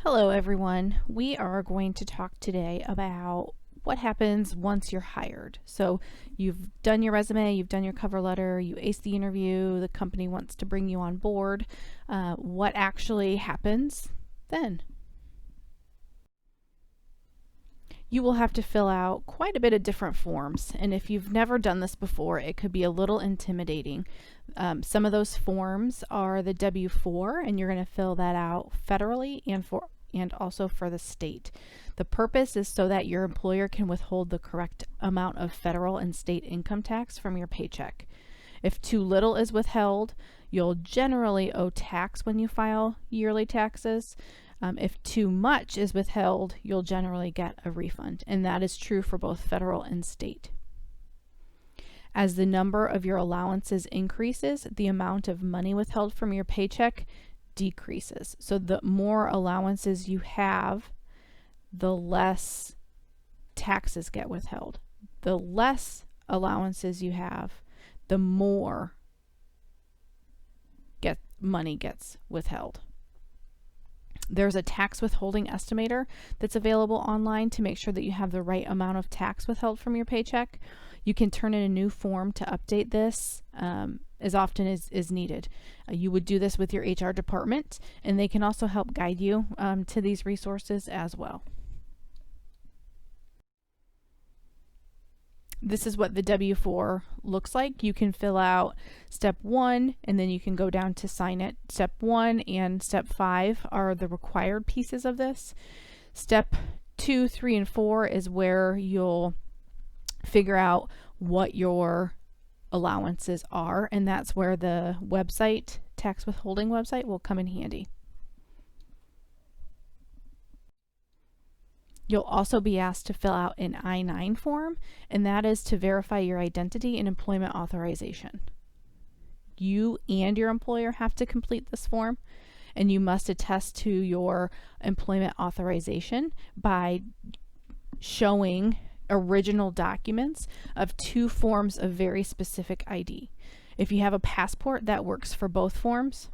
Hello everyone. We are going to talk today about what happens once you're hired. So you've done your resume, you've done your cover letter, you aced the interview, the company wants to bring you on board. What actually happens then? You will have to fill out quite a bit of different forms, and if you've never done this before, it could be a little intimidating. Some of those forms are the W-4, and you're going to fill that out federally and also for the state. The purpose is so that your employer can withhold the correct amount of federal and state income tax from your paycheck. If too little is withheld, you'll generally owe tax when you file yearly taxes. If too much is withheld, you'll generally get a refund, and that is true for both federal and state. As the number of your allowances increases, the amount of money withheld from your paycheck decreases. So the more allowances you have, the less taxes get withheld. The less allowances you have, the more money gets withheld. There's a tax withholding estimator that's available online to make sure that you have the right amount of tax withheld from your paycheck. You can turn in a new form to update this as often as needed. You would do this with your HR department, and they can also help guide you to these resources as well. This is what the W-4 looks like. You can fill out step 1 and then you can go down to sign it. Step 1 and step 5 are the required pieces of this. Step 2, 3, and 4 is where you'll figure out what your allowances are, and that's where the website, tax withholding website, will come in handy. You'll also be asked to fill out an I-9 form, and that is to verify your identity and employment authorization. You and your employer have to complete this form, and you must attest to your employment authorization by showing original documents of 2 forms of very specific ID. If you have a passport, that works for both forms.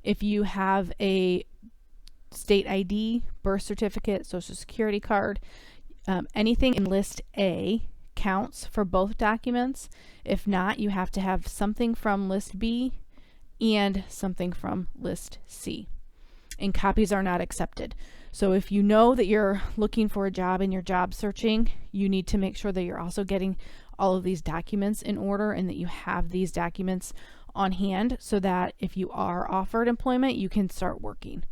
If you have a state ID, birth certificate, social security card, anything in list A counts for both documents. If not, you have to have something from list B and something from list C, and copies are not accepted. So if you know that you're looking for a job and you're job searching, you need to make sure that you're also getting all of these documents in order and that you have these documents on hand so that if you are offered employment, you can start working.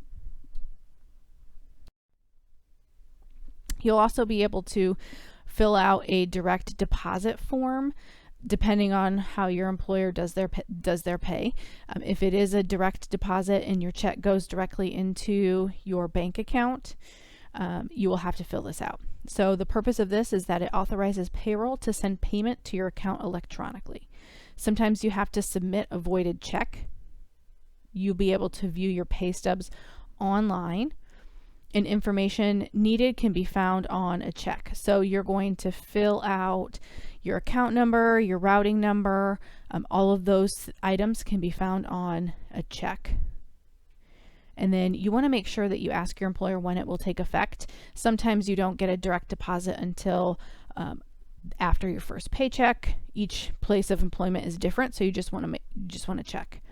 You'll also be able to fill out a direct deposit form depending on how your employer does their pay. If it is a direct deposit and your check goes directly into your bank account, you will have to fill this out. So the purpose of this is that it authorizes payroll to send payment to your account electronically. Sometimes you have to submit a voided check. You'll be able to view your pay stubs online, and information needed can be found on a check. So you're going to fill out your account number, your routing number, all of those items can be found on a check. And then you want to make sure that you ask your employer when it will take effect. Sometimes you don't get a direct deposit until after your first paycheck. Each place of employment is different, so you just want to check.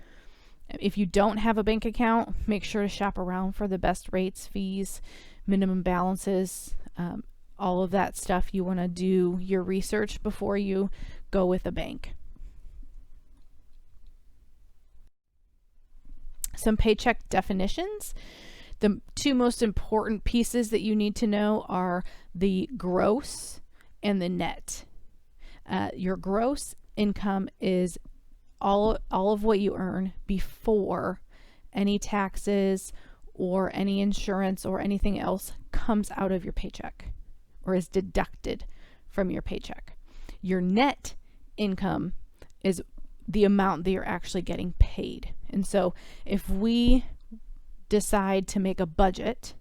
If you don't have a bank account, make sure to shop around for the best rates, fees, minimum balances, all of that stuff. You want to do your research before you go with a bank. Some paycheck definitions. The 2 most important pieces that you need to know are the gross and the net. Your gross income is all of what you earn before any taxes or any insurance or anything else comes out of your paycheck or is deducted from your paycheck. Your net income is the amount that you're actually getting paid. And so if we decide to make a budget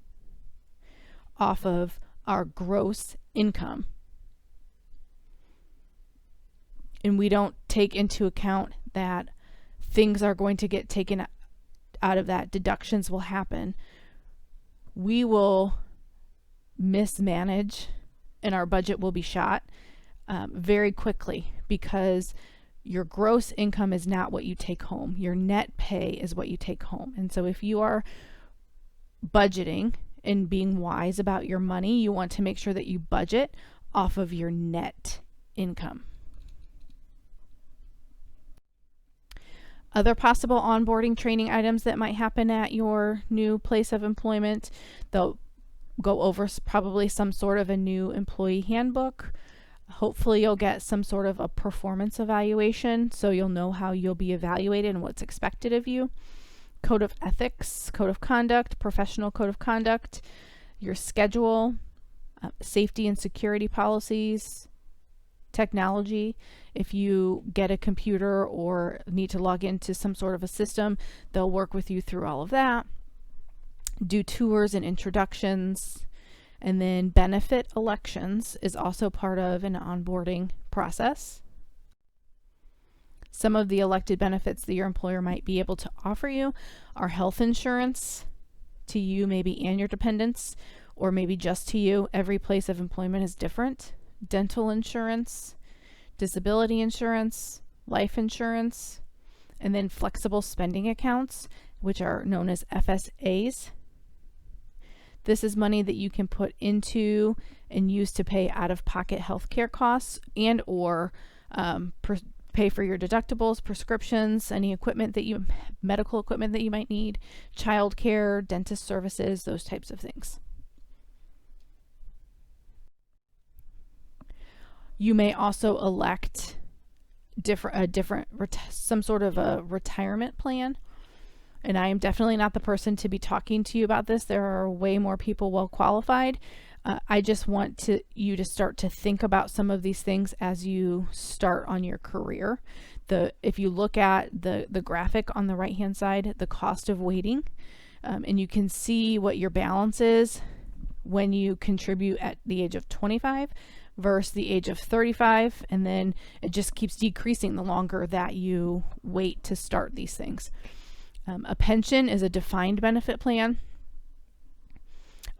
off of our gross income, and we don't take into account that things are going to get taken out of that, deductions will happen, we will mismanage and our budget will be shot very quickly, because your gross income is not what you take home. Your net pay is what you take home. And so if you are budgeting and being wise about your money, you want to make sure that you budget off of your net income. Other possible onboarding training items that might happen at your new place of employment, they'll go over probably some sort of a new employee handbook. Hopefully you'll get some sort of a performance evaluation, so you'll know how you'll be evaluated and what's expected of you. Code of ethics, code of conduct, professional code of conduct, your schedule, safety and security policies, technology. If you get a computer or need to log into some sort of a system, they'll work with you through all of that. Do tours and introductions. And then benefit elections is also part of an onboarding process. Some of the elected benefits that your employer might be able to offer you are health insurance to you, maybe, and your dependents, or maybe just to you. Every place of employment is different. Dental insurance, disability insurance, life insurance, and then flexible spending accounts, which are known as FSAs. This is money that you can put into and use to pay out-of-pocket healthcare costs and or pay for your deductibles, prescriptions, any equipment that medical equipment that you might need, childcare, dentist services, those types of things. You may also elect some sort of a retirement plan. And I am definitely not the person to be talking to you about this. There are way more people well qualified. I just want you to start to think about some of these things as you start on your career. If you look at the graphic on the right hand side, the cost of waiting, and you can see what your balance is when you contribute at the age of 25 versus the age of 35, and then it just keeps decreasing the longer that you wait to start these things. A pension is a defined benefit plan.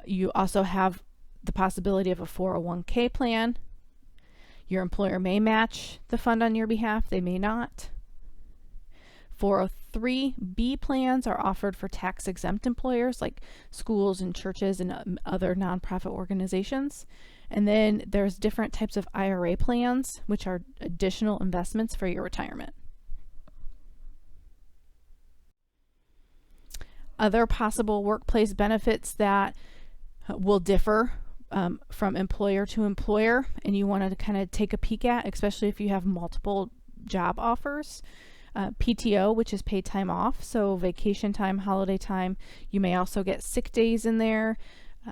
You also have the possibility of a 401k plan. Your employer may match the fund on your behalf, they may not. 403b plans are offered for tax-exempt employers like schools and churches and other nonprofit organizations. And then there's different types of IRA plans, which are additional investments for your retirement. Other possible workplace benefits that will differ from employer to employer, and you want to kind of take a peek at, especially if you have multiple job offers. PTO, which is paid time off, so vacation time, holiday time. You may also get sick days in there.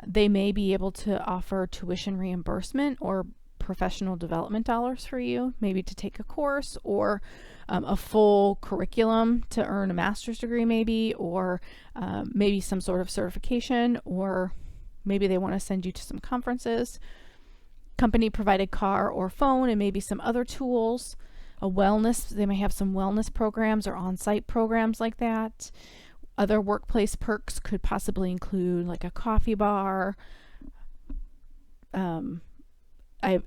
They may be able to offer tuition reimbursement or professional development dollars for you, maybe to take a course or a full curriculum to earn a master's degree maybe, or maybe some sort of certification, or maybe they want to send you to some conferences. Company provided car or phone, and maybe some other tools. A wellness, they may have some wellness programs or on-site programs like that. Other workplace perks could possibly include like a coffee bar. I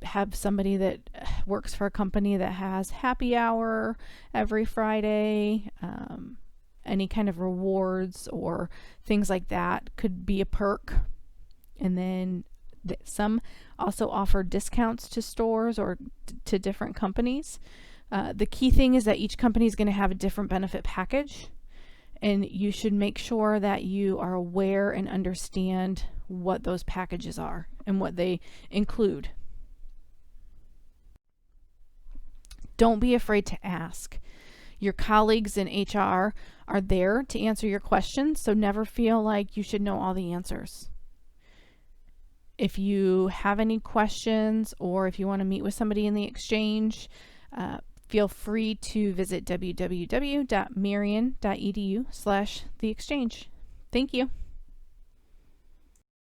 have somebody that works for a company that has happy hour every Friday. Any kind of rewards or things like that could be a perk. And then some also offer discounts to stores or to different companies. The key thing is that each company is going to have a different benefit package, and you should make sure that you are aware and understand what those packages are and what they include. Don't be afraid to ask. Your colleagues in HR are there to answer your questions, so never feel like you should know all the answers. If you have any questions or if you want to meet with somebody in the exchange, feel free to visit www.marian.edu/theexchange. Thank you.